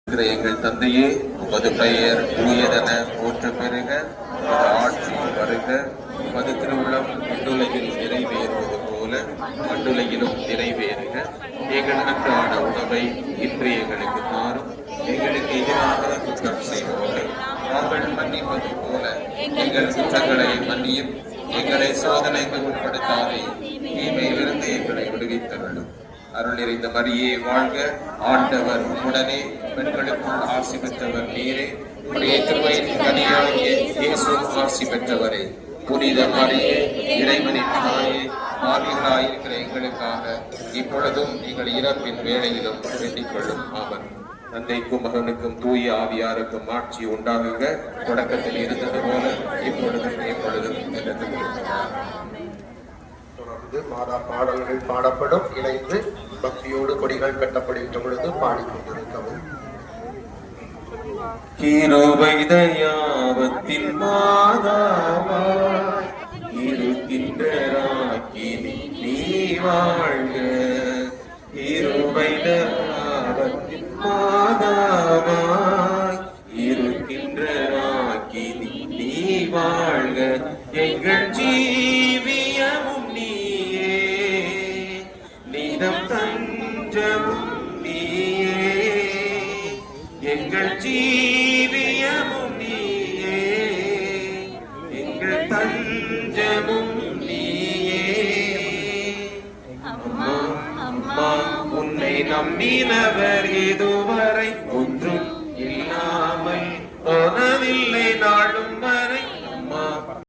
எங்கள் தந்தையே, உமது பெயர் தூயதென போற்ற பெறுக, உமது ஆட்சி வருக, உமது திருவுளம் மண்ணுலகில் நிறைவேறுவது போல மண்ணுலகிலும் நிறைவேறுக. எங்கள் அன்றாட உணவை இன்று எங்களுக்கு தாரும். எங்களுக்கு எதிராக குற்றம் செய்வோரை நாங்கள் மன்னிப்பது போல எங்கள் குற்றங்களை மன்னியும். எங்களை சோதனைக்கு உட்படுத்தாதே, தீமையிலிருந்து எங்களை விடுவித்தருளும். அருள் நிறைந்த மரியே வாழ்க, ஆண்டவர் உம்முடனே, பெண்களுக்குள் ஆசி பெற்றவர் நீரே, உடைய திருவயிற்றின் கனியாகிய இயேசு ஆசி பெற்றவரே. புனித மரியே, இறைவனின் தாயே, பாவிகளாயிருக்கிற எங்களுக்காக இப்பொழுதும் எங்கள் இறப்பின் வேளையிலும் வேண்டிக் கொள்ளும். ஆமென். தந்தைக்கும் மகனுக்கும் தூய ஆவியாருக்கும் ஆட்சி உண்டாகுக, தொடக்கத்தில் இருந்தது போல இப்பொழுதும் எப்பொழுதும் தொடர்ந்து மாதா பாடல்கள் பாடப்படும். இணைந்து பக்தியோடு கொடிகள் கட்டப்படுகின்ற பொழுது பாடிக்கொண்டிருக்கவும். கிருபைதயாவத்தின் மாதாவாய் இருக்கின்ற ராக்கினி நீ வாழ்க. கிருபைதயாவத்தின் மாதாவாய் இருக்கின்ற ராக்கினி நீ வாழ்க. எங்கள் ஜீவியமும் நீயே, நிதம் தஞ்சமும் நீயே, எங்கள் ஜீவியமும் நீயே, எங்கள் தஞ்சமும் நீயே. அம்மா அம்மா உன்னை நம்பினவர் இதுவரை